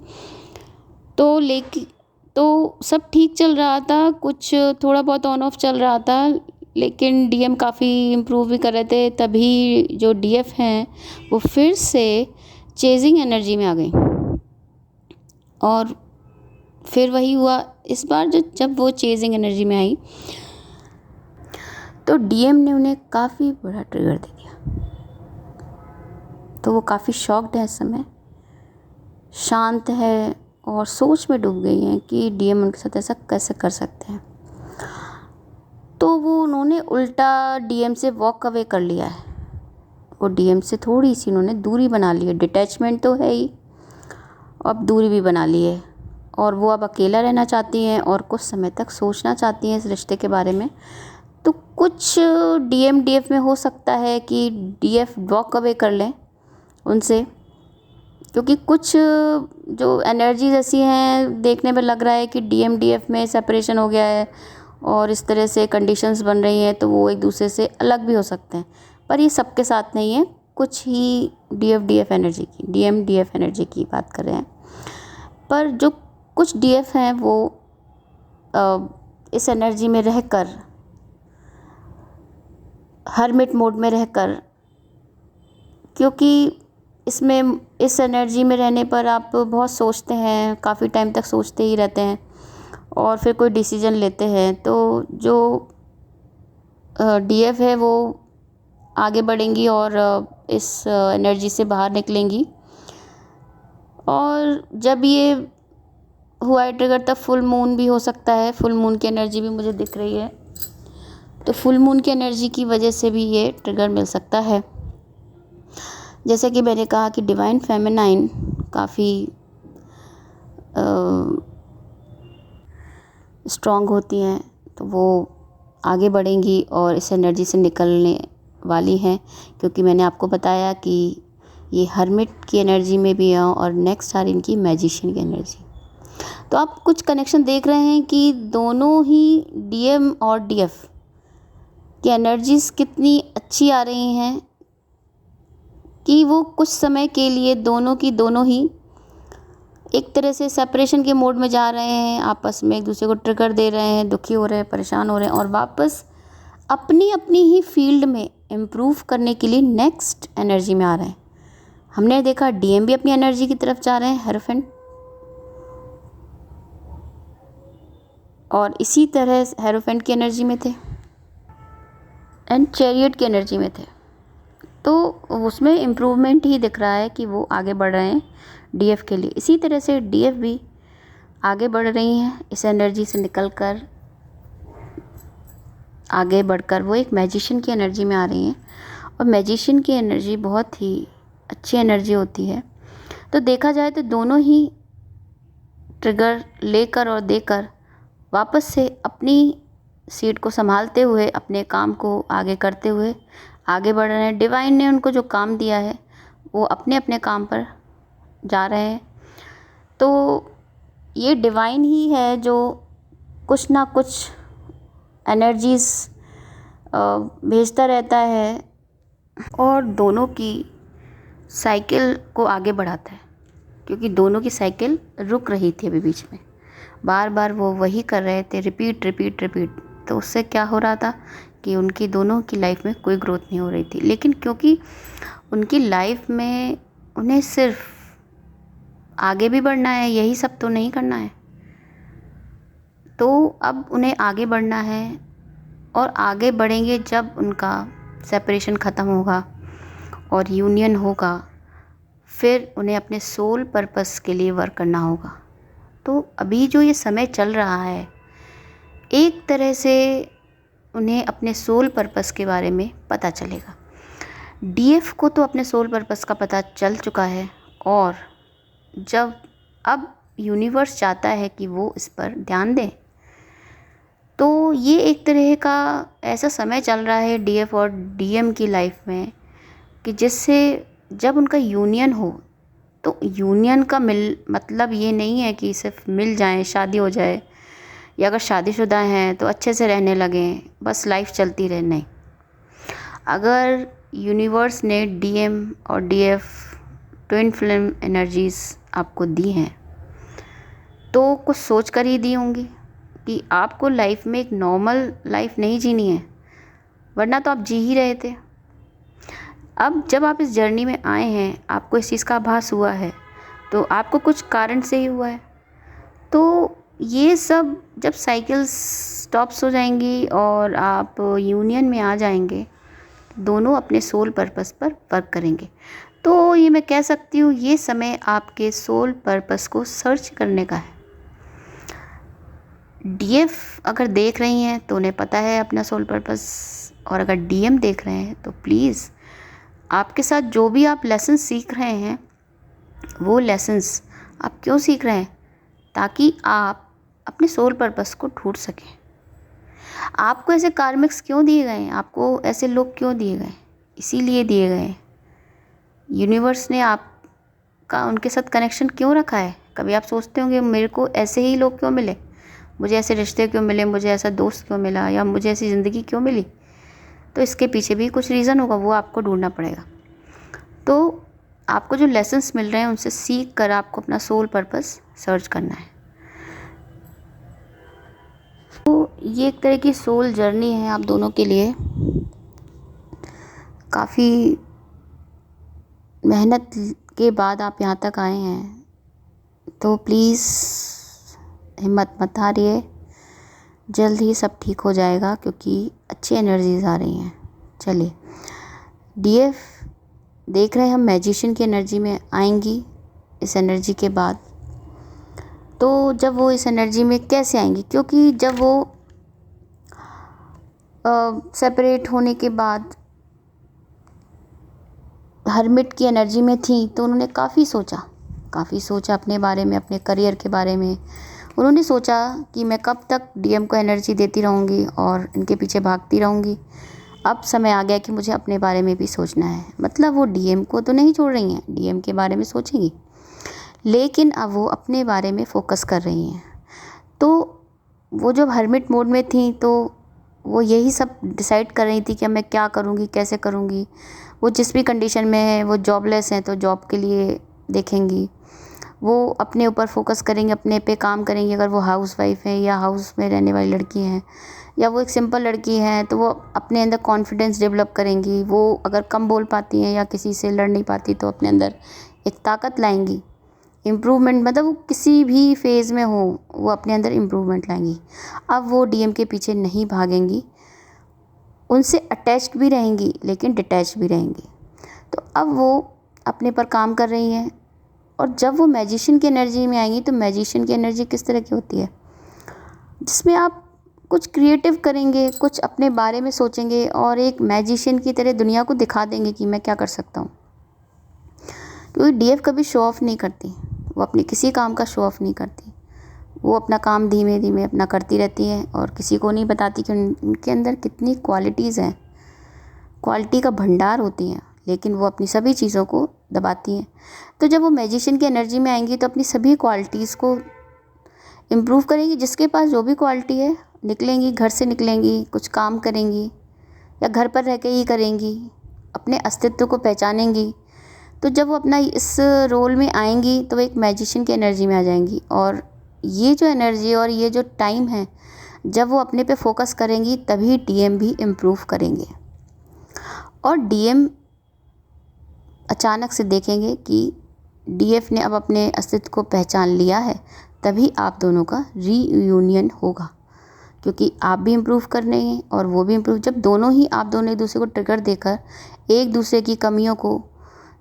S1: तो सब ठीक चल रहा था, कुछ थोड़ा बहुत ऑन ऑफ चल रहा था, लेकिन डीएम काफ़ी इम्प्रूव भी कर रहे थे। तभी जो डीएफ हैं वो फिर से चेजिंग एनर्जी में आ गई और फिर वही हुआ इस बार। जब वो चेजिंग एनर्जी में आई तो डीएम ने उन्हें काफ़ी बड़ा ट्रिगर दे दिया। तो वो काफ़ी शॉक्ड है, इस समय शांत है और सोच में डूब गई हैं कि डीएम उनके साथ ऐसा कैसे कर सकते हैं। तो वो उन्होंने उल्टा डीएम से वॉक अवे कर लिया है। वो डीएम से थोड़ी सी उन्होंने दूरी बना ली है। डिटैचमेंट तो है ही, अब दूरी भी बना ली है और वो अब अकेला रहना चाहती हैं और कुछ समय तक सोचना चाहती हैं इस रिश्ते के बारे में। तो कुछ डीएम डीएफ में हो सकता है कि डीएफ वॉक अवे कर लें उनसे, क्योंकि कुछ जो एनर्जीज ऐसी हैं, देखने में लग रहा है कि डीएम डीएफ में सेपरेशन हो गया है और इस तरह से कंडीशंस बन रही हैं, तो वो एक दूसरे से अलग भी हो सकते हैं। पर ये सबके साथ नहीं है, कुछ ही डीएफ एनर्जी की बात कर रहे हैं। पर जो कुछ डीएफ हैं वो इस एनर्जी में रहकर, हर्मिट मोड में रहकर, क्योंकि इसमें इस एनर्जी में रहने पर आप बहुत सोचते हैं, काफ़ी टाइम तक सोचते ही रहते हैं और फिर कोई डिसीजन लेते हैं। तो जो डीएफ है वो आगे बढ़ेंगी और इस एनर्जी से बाहर निकलेंगी। और जब ये हुआ है ट्रिगर, तब फुल मून भी हो सकता है, फुल मून की एनर्जी भी मुझे दिख रही है। तो फुल मून की एनर्जी की वजह से भी ये ट्रिगर मिल सकता है। जैसे कि मैंने कहा कि डिवाइन फेमिनाइन काफ़ी स्ट्रॉन्ग होती हैं, तो वो आगे बढ़ेंगी और इस एनर्जी से निकलने वाली हैं। क्योंकि मैंने आपको बताया कि ये हर्मिट की एनर्जी में भी हैं और नेक्स्ट आ रही इनकी मैजिशियन की एनर्जी। तो आप कुछ कनेक्शन देख रहे हैं कि दोनों ही डीएम और डीएफ की एनर्जीज़ कितनी अच्छी आ रही हैं कि वो कुछ समय के लिए दोनों की दोनों ही एक तरह से सेपरेशन के मोड में जा रहे हैं, आपस में एक दूसरे को ट्रिगर दे रहे हैं, दुखी हो रहे हैं, परेशान हो रहे हैं, और वापस अपनी अपनी ही फील्ड में इम्प्रूव करने के लिए नेक्स्ट एनर्जी में आ रहे हैं। हमने देखा डीएम भी अपनी एनर्जी की तरफ जा रहे हैं, हेरोफेंट, और इसी तरह हेरोफेंट की एनर्जी में थे एंड चैरियट की एनर्जी में थे। तो उसमें इम्प्रूवमेंट ही दिख रहा है कि वो आगे बढ़ रहे हैं डीएफ के लिए। इसी तरह से डीएफ भी आगे बढ़ रही हैं, इस एनर्जी से निकलकर आगे बढ़कर वो एक मैजिशियन की एनर्जी में आ रही हैं। और मैजिशियन की एनर्जी बहुत ही अच्छी एनर्जी होती है। तो देखा जाए तो दोनों ही ट्रिगर लेकर और देकर वापस से अपनी सीट को संभालते हुए, अपने काम को आगे करते हुए आगे बढ़ रहे हैं। डिवाइन ने उनको जो काम दिया है वो अपने अपने काम पर जा रहे हैं। तो ये डिवाइन ही है जो कुछ ना कुछ एनर्जीज़ भेजता रहता है और दोनों की साइकिल को आगे बढ़ाता है, क्योंकि दोनों की साइकिल रुक रही थी अभी बीच में, बार बार वो वही कर रहे थे, रिपीट रिपीट रिपीट। तो उससे क्या हो रहा था कि उनकी दोनों की लाइफ में कोई ग्रोथ नहीं हो रही थी। लेकिन क्योंकि उनकी लाइफ में उन्हें सिर्फ आगे भी बढ़ना है, यही सब तो नहीं करना है, तो अब उन्हें आगे बढ़ना है। और आगे बढ़ेंगे जब उनका सेपरेशन ख़त्म होगा और यूनियन होगा, फिर उन्हें अपने सोल पर्पस के लिए वर्क करना होगा। तो अभी जो ये समय चल रहा है, एक तरह से उन्हें अपने सोल पर्पस के बारे में पता चलेगा। डीएफ को तो अपने सोल पर्पस का पता चल चुका है, और जब अब यूनिवर्स चाहता है कि वो इस पर ध्यान दें, तो ये एक तरह का ऐसा समय चल रहा है डीएफ और डीएम की लाइफ में कि जिससे जब उनका यूनियन हो, तो यूनियन का मतलब ये नहीं है कि सिर्फ मिल जाएं, शादी हो जाए, या अगर शादीशुदा हैं तो अच्छे से रहने लगें, बस लाइफ चलती रहे। नहीं, अगर यूनिवर्स ने डीएम और डीएफ ट्विन फ्लेम एनर्जीज़ आपको दी हैं, तो कुछ सोच कर ही दी होंगी कि आपको लाइफ में एक नॉर्मल लाइफ नहीं जीनी है, वरना तो आप जी ही रहे थे। अब जब आप इस जर्नी में आए हैं, आपको इस चीज़ का आभास हुआ है, तो आपको कुछ कारण से ही हुआ है। तो ये सब जब साइकिल्स स्टॉप्स हो जाएंगी और आप यूनियन में आ जाएंगे, दोनों अपने सोल पर्पस पर वर्क करेंगे। तो ये मैं कह सकती हूँ, ये समय आपके सोल पर्पस को सर्च करने का है। डीएफ अगर देख रही हैं तो उन्हें पता है अपना सोल पर्पस, और अगर डीएम देख रहे हैं तो प्लीज़ आपके साथ जो भी आप लेसन सीख रहे हैं, वो लेसन्स आप क्यों सीख रहे हैं? ताकि आप अपने सोल पर्पस को ढूंढ सकें। आपको ऐसे कार्मिक्स क्यों दिए गए हैं? आपको ऐसे लोग क्यों दिए गए? इसीलिए दिए गए। यूनिवर्स ने आपका उनके साथ कनेक्शन क्यों रखा है? कभी आप सोचते होंगे मेरे को ऐसे ही लोग क्यों मिले, मुझे ऐसे रिश्ते क्यों मिले, मुझे ऐसा दोस्त क्यों मिला, या मुझे ऐसी ज़िंदगी क्यों मिली? तो इसके पीछे भी कुछ रीज़न होगा, वो आपको ढूंढना पड़ेगा। तो आपको जो लेसन्स मिल रहे हैं उनसे सीख कर आपको अपना सोल पर्पस सर्च करना है। तो ये एक तरह की सोल जर्नी है आप दोनों के लिए। काफ़ी मेहनत के बाद आप यहाँ तक आए हैं, तो प्लीज़ हिम्मत मत हारिए, जल्द ही सब ठीक हो जाएगा, क्योंकि अच्छी एनर्जीज़ आ रही हैं। चलिए, डीएफ देख रहे हैं हम मैजिशियन की एनर्जी में आएंगी इस एनर्जी के बाद। तो जब वो इस एनर्जी में कैसे आएंगी? क्योंकि जब वो सेपरेट होने के बाद हर्मिट की एनर्जी में थी, तो उन्होंने काफ़ी सोचा अपने बारे में, अपने करियर के बारे में। उन्होंने सोचा कि मैं कब तक डीएम को एनर्जी देती रहूँगी और इनके पीछे भागती रहूँगी। अब समय आ गया कि मुझे अपने बारे में भी सोचना है। मतलब वो डीएम को तो नहीं छोड़ रही हैं, डीएम के बारे में सोचेंगी, लेकिन अब वो अपने बारे में फ़ोकस कर रही हैं। तो वो जब हर्मिट मोड में थी, तो वो यही सब डिसाइड कर रही थी कि मैं क्या करूँगी, कैसे करूँगी। वो जिस भी कंडीशन में है, वो जॉबलेस हैं तो जॉब के लिए देखेंगी, वो अपने ऊपर फोकस करेंगे, अपने पे काम करेंगे। अगर वो हाउस वाइफ है या हाउस में रहने वाली लड़की हैं या वो एक सिंपल लड़की है, तो वो अपने अंदर कॉन्फिडेंस डेवलप करेंगी। वो अगर कम बोल पाती हैं या किसी से लड़ नहीं पाती तो अपने अंदर एक ताकत लाएंगी। इम्प्रूवमेंट मतलब वो किसी भी फेज़ में हो, वो अपने अंदर इम्प्रूवमेंट लाएंगी। अब वो डीएम के पीछे नहीं भागेंगी, उनसे अटैच्ड भी रहेंगी लेकिन डिटैच भी रहेंगी। तो अब वो अपने पर काम कर रही हैं। और जब वो मैजिशियन की एनर्जी में आएंगी, तो मैजिशियन की एनर्जी किस तरह की होती है, जिसमें आप कुछ क्रिएटिव करेंगे, कुछ अपने बारे में सोचेंगे और एक मैजिशियन की तरह दुनिया को दिखा देंगे कि मैं क्या कर सकता हूँ। क्योंकि डीएफ कभी शो ऑफ नहीं करती, वो अपने किसी काम का शो ऑफ नहीं करती। वो अपना काम धीमे धीमे अपना करती रहती है और किसी को नहीं बताती कि उनके अंदर कितनी क्वालिटीज़ हैं, क्वालिटी का भंडार होती हैं, लेकिन वो अपनी सभी चीज़ों को दबाती हैं। तो जब वो मैजिशियन की एनर्जी में आएंगी तो अपनी सभी क्वालिटीज़ को इम्प्रूव करेंगी। जिसके पास जो भी क्वालिटी है, निकलेंगी, घर से निकलेंगी, कुछ काम करेंगी या घर पर रह के ही करेंगी, अपने अस्तित्व को पहचानेंगी। तो जब वो अपना इस रोल में आएंगी तो वो एक मैजिशियन की एनर्जी में आ जाएंगी। और ये जो एनर्जी और ये जो टाइम है, जब वो अपने पे फोकस करेंगी तभी डीएम भी इम्प्रूव करेंगे। और डीएम अचानक से देखेंगे कि डीएफ ने अब अपने अस्तित्व को पहचान लिया है, तभी आप दोनों का रीयूनियन होगा। क्योंकि आप भी इम्प्रूव कर रहे हैं और वो भी इम्प्रूव। जब दोनों ही आप दोनों एक दूसरे को ट्रिगर देकर, एक दूसरे की कमियों को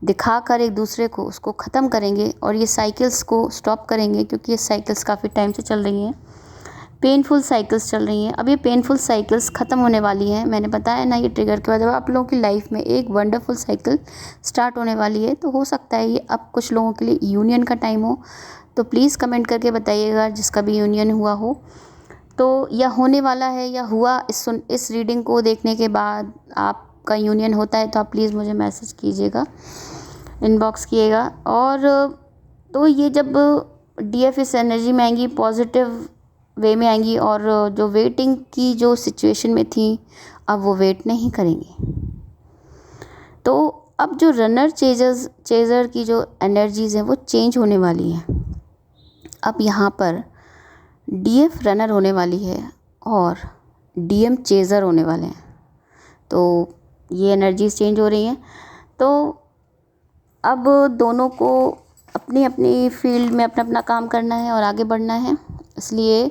S1: दिखाकर एक दूसरे को उसको ख़त्म करेंगे और ये साइकिल्स को स्टॉप करेंगे। क्योंकि ये साइकिल्स काफ़ी टाइम से चल रही हैं, पेनफुल साइकिल्स चल रही हैं। अब ये पेनफुल साइकिल्स ख़त्म होने वाली हैं। मैंने बताया ना, ये ट्रिगर के बाद अब आप लोगों की लाइफ में एक वंडरफुल साइकिल स्टार्ट होने वाली है। तो हो सकता है ये अब कुछ लोगों के लिए यूनियन का टाइम हो। तो प्लीज़ कमेंट करके बताइएगा जिसका भी यूनियन हुआ हो, तो या होने वाला है या हुआ। इस रीडिंग को देखने के बाद आपका यूनियन होता है तो आप प्लीज़ मुझे मैसेज कीजिएगा, इनबॉक्स किएगा। और तो ये जब डीएफ इस एनर्जी में आएंगी, पॉजिटिव वे में आएंगी, और जो वेटिंग की जो सिचुएशन में थी, अब वो वेट नहीं करेंगी। तो अब जो रनर चेज़र की जो एनर्जीज़ हैं वो चेंज होने वाली हैं। अब यहाँ पर डीएफ रनर होने वाली है और डीएम चेज़र होने वाले हैं। तो ये एनर्जीज चेंज हो रही हैं। तो अब दोनों को अपनी अपनी फील्ड में अपना अपना काम करना है और आगे बढ़ना है। इसलिए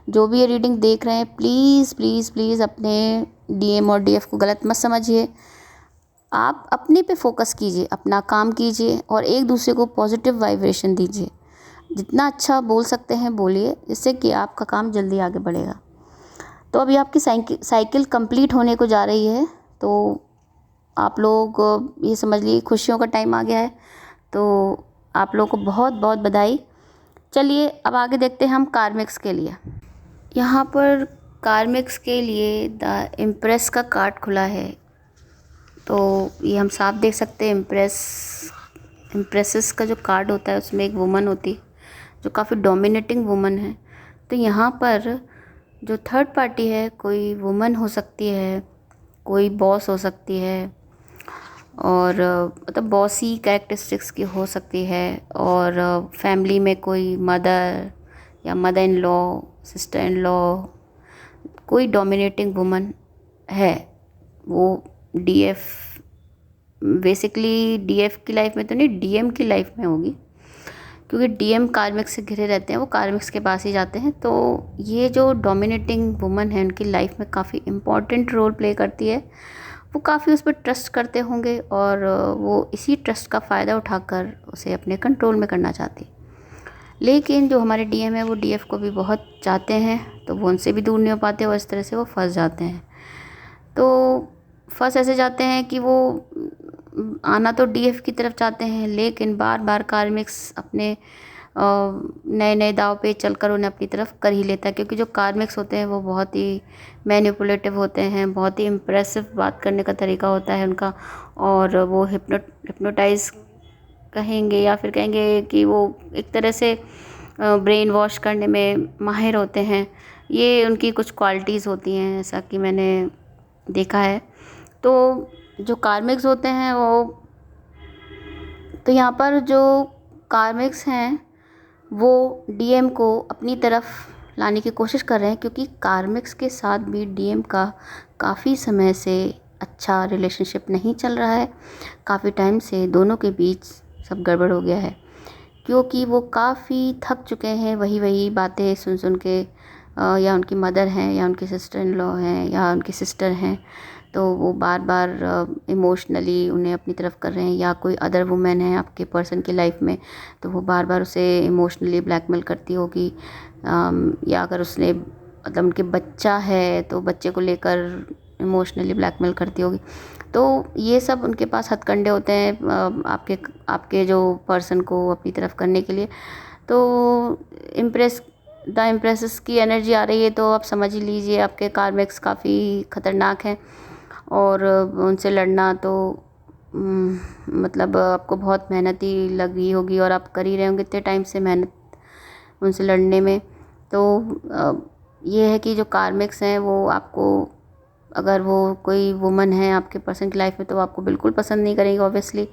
S1: जो भी ये रीडिंग देख रहे हैं, प्लीज़ प्लीज़ प्लीज़ अपने डीएम और डीएफ को गलत मत समझिए। आप अपने पे फोकस कीजिए, अपना काम कीजिए और एक दूसरे को पॉजिटिव वाइब्रेशन दीजिए। जितना अच्छा बोल सकते हैं बोलिए, जिससे कि आपका काम जल्दी आगे बढ़ेगा। तो अभी आपकी साइकिल कंप्लीट होने को जा रही है। तो आप लोग ये समझ लीजिए खुशियों का टाइम आ गया है। तो आप लोगों को बहुत बहुत बधाई। चलिए अब आगे देखते हैं हम कार्मिक्स के लिए। यहाँ पर कार्मिक्स के लिए द इम्प्रेस का कार्ड खुला है। तो ये हम साफ देख सकते हैं, इम्प्रेसेस का जो कार्ड होता है उसमें एक वुमन होती है जो काफ़ी डोमिनेटिंग वुमन है। तो यहाँ पर जो थर्ड पार्टी है, कोई वुमन हो सकती है, कोई बॉस हो सकती है, और मतलब बॉसी कैरेक्टरिस्टिक्स की हो सकती है। और फैमिली में कोई मदर या mother in law, sister in law, कोई डोमिनेटिंग वुमन है। वो डीएफ बेसिकली डीएफ की लाइफ में तो नहीं, डीएम की लाइफ में होगी। क्योंकि डीएम कार्मिक्स से घिरे रहते हैं, वो कार्मिक्स के पास ही जाते हैं। तो ये जो डोमिनेटिंग वुमन है उनकी लाइफ में काफ़ी इम्पॉर्टेंट रोल प्ले करती है। वो काफ़ी उस पर ट्रस्ट करते होंगे और वो इसी ट्रस्ट का फ़ायदा उठाकर उसे अपने कंट्रोल में करना चाहती। लेकिन जो हमारे डीएम है वो डीएफ को भी बहुत चाहते हैं, तो वो उनसे भी दूर नहीं हो पाते और इस तरह से वो फंस जाते हैं। तो फंस ऐसे जाते हैं कि वो आना तो डीएफ की तरफ चाहते हैं, लेकिन बार बार कार्मिक्स अपने नए नए दाव पे चलकर उन्हें अपनी तरफ कर ही लेता है। क्योंकि जो कार्मिक्स होते हैं वो बहुत ही मैनिपुलेटिव होते हैं, बहुत ही इम्प्रेसिव बात करने का तरीका होता है उनका। और वो हिप्नोटाइज कहेंगे या फिर कहेंगे कि वो एक तरह से ब्रेन वॉश करने में माहिर होते हैं। ये उनकी कुछ क्वालिटीज़ होती हैं, ऐसा कि मैंने देखा है। तो जो कार्मिक्स होते हैं वो, तो यहाँ पर जो कार्मिक्स हैं वो डीएम को अपनी तरफ लाने की कोशिश कर रहे हैं, क्योंकि कार्मिक्स के साथ भी डीएम का काफ़ी समय से अच्छा रिलेशनशिप नहीं चल रहा है। काफ़ी टाइम से दोनों के बीच सब गड़बड़ हो गया है, क्योंकि वो काफ़ी थक चुके हैं वही वही बातें सुन सुन के। या उनकी मदर हैं या उनकी सिस्टर इन लॉ हैं या उनकी सिस्टर हैं, तो वो बार बार इमोशनली उन्हें अपनी तरफ कर रहे हैं, या कोई अदर वुमेन है आपके पर्सन की लाइफ में तो वो बार बार उसे इमोशनली ब्लैकमेल करती होगी। या अगर उसने मतलब उनके बच्चा है तो बच्चे को लेकर इमोशनली ब्लैकमेल करती होगी। तो ये सब उनके पास हथकंडे होते हैं आपके आपके जो पर्सन को अपनी तरफ करने के लिए। तो द इम्प्रेसेस की एनर्जी आ रही है, तो आप समझ ही लीजिए आपके कार्मिक्स काफ़ी ख़तरनाक हैं। और उनसे लड़ना तो मतलब आपको बहुत मेहनत ही लगी होगी और आप कर ही रहे होंगे इतने टाइम से मेहनत उनसे लड़ने में। तो ये है कि जो कार्मिक्स हैं वो आपको, अगर वो कोई वुमन है आपके पर्सन की लाइफ में तो आपको बिल्कुल पसंद नहीं करेंगे ऑब्वियसली।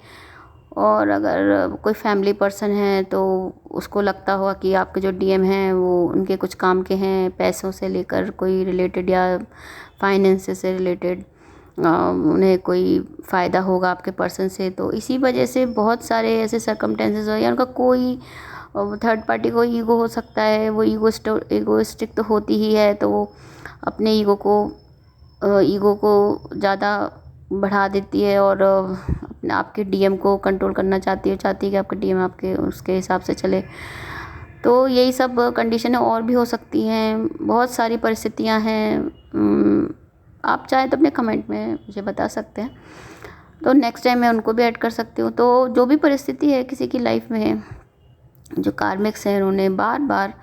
S1: और अगर कोई फैमिली पर्सन है तो उसको लगता होगा कि आपके जो डीएम हैं वो उनके कुछ काम के हैं, पैसों से लेकर कोई रिलेटेड या फाइनेंस से रिलेटेड उन्हें कोई फ़ायदा होगा आपके पर्सन से। तो इसी वजह से बहुत सारे ऐसे सर्कमटेंसेस हो, या उनका कोई थर्ड पार्टी को ईगो हो सकता है। वो ईगोइस्टिक तो होती ही है, तो वो अपने ईगो को ज़्यादा बढ़ा देती है और आपके डीएम को कंट्रोल करना चाहती है कि आपके डीएम आपके उसके हिसाब से चले। तो यही सब कंडीशनें और भी हो सकती हैं, बहुत सारी परिस्थितियां हैं। आप चाहें तो अपने कमेंट में मुझे बता सकते हैं, तो नेक्स्ट टाइम मैं उनको भी ऐड कर सकती हूँ। तो जो भी परिस्थिति है किसी की लाइफ में, जो कार्मिक्स हैं उन्होंने बार बार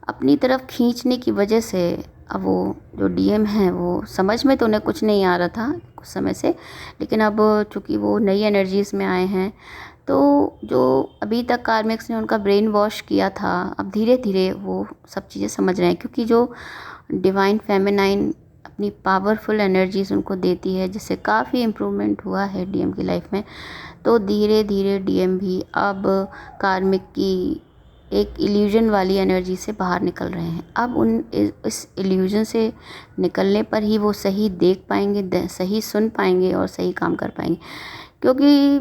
S1: अपनी तरफ खींचने की वजह से, अब वो जो डीएम हैं वो समझ में तो उन्हें कुछ नहीं आ रहा था कुछ समय से, लेकिन अब चूँकि वो नई एनर्जीज़ में आए हैं, तो जो अभी तक कार्मिक्स ने उनका ब्रेन वॉश किया था, अब धीरे धीरे वो सब चीज़ें समझ रहे हैं। क्योंकि जो डिवाइन फेमिनाइन अपनी पावरफुल एनर्जीज़ उनको देती है, जिससे काफ़ी इम्प्रूवमेंट हुआ है डीएम की लाइफ में। तो धीरे धीरे डीएम भी अब कार्मिक की एक इल्यूजन वाली एनर्जी से बाहर निकल रहे हैं। अब इस इल्यूजन से निकलने पर ही वो सही देख पाएंगे, सही सुन पाएंगे और सही काम कर पाएंगे। क्योंकि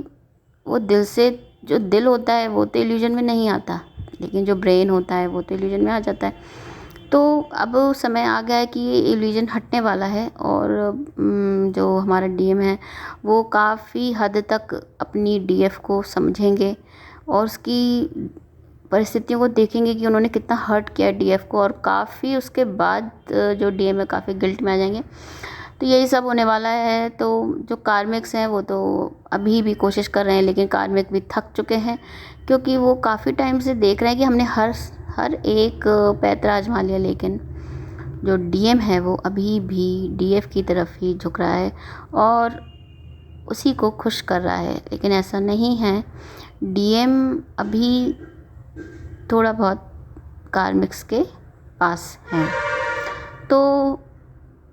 S1: वो दिल से, जो दिल होता है वो तो इल्यूजन में नहीं आता, लेकिन जो ब्रेन होता है वो तो इल्यूजन में आ जाता है। तो अब समय आ गया है कि ये इल्यूजन हटने वाला है, और जो हमारा डीएम है वो काफ़ी हद तक अपनी डीएफ को समझेंगे और उसकी परिस्थितियों को देखेंगे कि उन्होंने कितना हर्ट किया डीएफ को, और काफ़ी उसके बाद जो डीएम है काफ़ी गिल्ट में आ जाएंगे। तो यही सब होने वाला है। तो जो कार्मिक्स हैं वो तो अभी भी कोशिश कर रहे हैं, लेकिन कार्मिक भी थक चुके हैं, क्योंकि वो काफ़ी टाइम से देख रहे हैं कि हमने हर एक पैंतरा आजमा लिया, लेकिन जो डीएम है वो अभी भी डीएफ की तरफ ही झुक रहा है और उसी को खुश कर रहा है। लेकिन ऐसा नहीं है, डीएम अभी थोड़ा बहुत कार्मिक्स के पास हैं। तो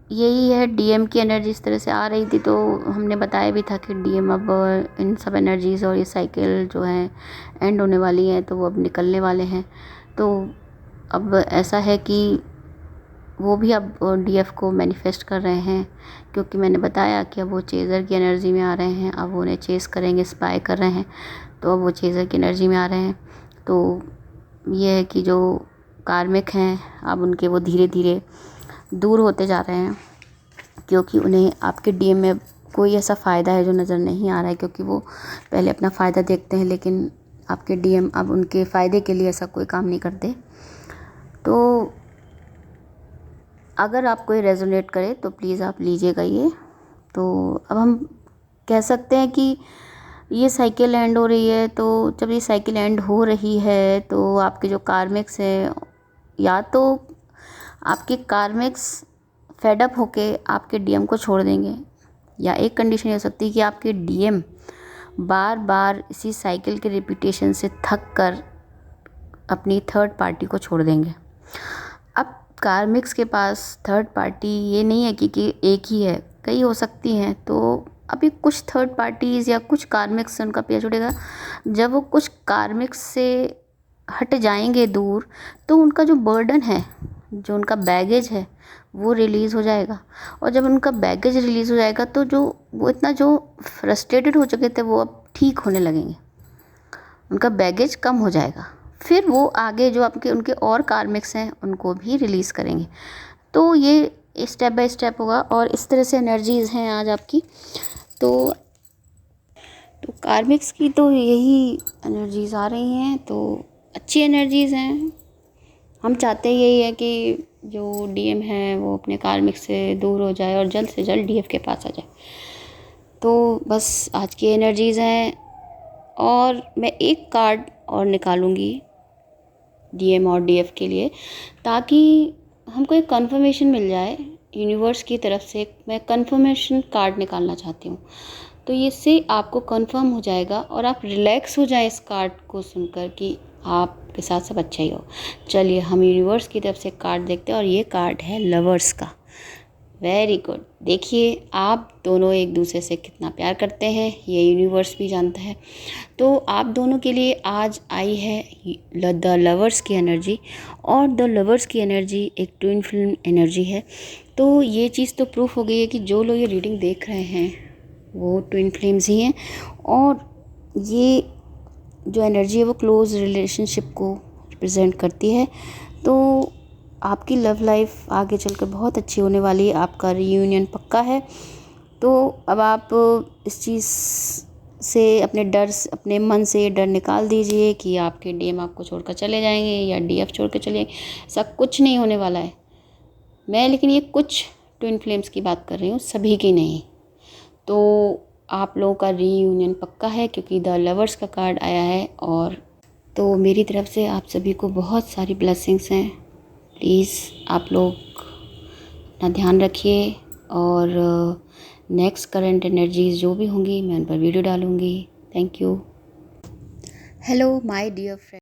S1: यही है, डीएम की एनर्जी इस तरह से आ रही थी, तो हमने बताया भी था कि डीएम अब इन सब एनर्जीज़ और ये साइकिल जो है एंड होने वाली है, तो वो अब निकलने वाले हैं। तो अब ऐसा है कि वो भी अब डीएफ को मैनिफेस्ट कर रहे हैं, क्योंकि मैंने बताया कि अब वो चेज़र की एनर्जी में आ रहे हैं। अब वो उन्हें चेस करेंगे, स्पाई कर रहे हैं, तो अब वो चेज़र की एनर्जी में आ रहे हैं। तो ये है कि जो कार्मिक हैं अब उनके वो धीरे धीरे दूर होते जा रहे हैं, क्योंकि उन्हें आपके डीएम में कोई ऐसा फ़ायदा है जो नज़र नहीं आ रहा है, क्योंकि वो पहले अपना फ़ायदा देखते हैं, लेकिन आपके डीएम अब उनके फ़ायदे के लिए ऐसा कोई काम नहीं करते। तो अगर आप कोई रेजोनेट करे तो प्लीज़ आप लीजिएगा ये। तो अब हम कह सकते हैं कि ये साइकिल एंड हो रही है। तो जब ये साइकिल एंड हो रही है तो आपके जो कार्मिक्स हैं, या तो आपके कार्मिक्स फेडअप होके आपके डीएम को छोड़ देंगे, या एक कंडीशन ये हो सकती है कि आपके डीएम बार बार इसी साइकिल के रिपीटेशन से थक कर अपनी थर्ड पार्टी को छोड़ देंगे। अब कार्मिक्स के पास थर्ड पार्टी ये नहीं है कि एक ही है, कई हो सकती हैं। तो अभी कुछ थर्ड पार्टीज़ या कुछ कार्मिक्स से उनका पीछा छूटेगा, जब वो कुछ कार्मिक्स से हट जाएंगे दूर तो उनका जो बर्डन है, जो उनका बैगेज है वो रिलीज़ हो जाएगा। और जब उनका बैगेज रिलीज़ हो जाएगा तो जो वो इतना जो फ्रस्ट्रेटेड हो चुके थे वो अब ठीक होने लगेंगे, उनका बैगेज कम हो जाएगा। फिर वो आगे जो आपके उनके और कार्मिक्स हैं उनको भी रिलीज़ करेंगे। तो ये स्टेप बाय स्टेप होगा और इस तरह से एनर्जीज़ हैं आज आपकी। तो कार्मिक्स की तो यही एनर्जीज़ आ रही हैं, तो अच्छी एनर्जीज़ हैं। हम चाहते यही है कि जो डीएम है वो अपने कार्मिक से दूर हो जाए और जल्द से जल्द डीएफ के पास आ जाए। तो बस आज की एनर्जीज़ हैं और मैं एक कार्ड और निकालूंगी डीएम और डीएफ के लिए, ताकि हमको एक कंफर्मेशन मिल जाए यूनिवर्स की तरफ से। मैं कंफर्मेशन कार्ड निकालना चाहती हूँ, तो इससे आपको कंफर्म हो जाएगा और आप रिलैक्स हो जाएं इस कार्ड को सुनकर कि आपके साथ सब अच्छा ही हो। चलिए हम यूनिवर्स की तरफ से कार्ड देखते हैं और ये कार्ड है लवर्स का। Very good. देखिए आप दोनों एक दूसरे से कितना प्यार करते हैं, ये यूनिवर्स भी जानता है। तो आप दोनों के लिए आज आई है द लवर्स की एनर्जी, और द लवर्स की एनर्जी एक ट्विन फ्लेम एनर्जी है। तो ये चीज़ तो प्रूफ हो गई है कि जो लोग ये रीडिंग देख रहे हैं वो ट्विन फ्लेम्स ही हैं, और ये जो एनर्जी है वो क्लोज रिलेशनशिप को रिप्रेजेंट करती है। तो आपकी लव लाइफ आगे चलकर बहुत अच्छी होने वाली है, आपका रीयूनियन पक्का है। तो अब आप इस चीज़ से अपने मन से ये डर निकाल दीजिए कि आपके डीएम आपको छोड़कर चले जाएंगे या डीएफ छोड़ कर चले जाएंगे। ऐसा कुछ नहीं होने वाला है। मैं लेकिन ये कुछ ट्विन फ्लेम्स की बात कर रही हूँ, सभी की नहीं। तो आप लोगों का रीयूनियन पक्का है क्योंकि द लवर्स का कार्ड आया है। और तो मेरी तरफ से आप सभी को बहुत सारी ब्लेसिंग्स हैं। प्लीज़ आप लोग अपना ध्यान रखिए, और नेक्स्ट करंट एनर्जीज़ जो भी होंगी मैं उन पर वीडियो डालूँगी। Thank you. Hello my dear friend.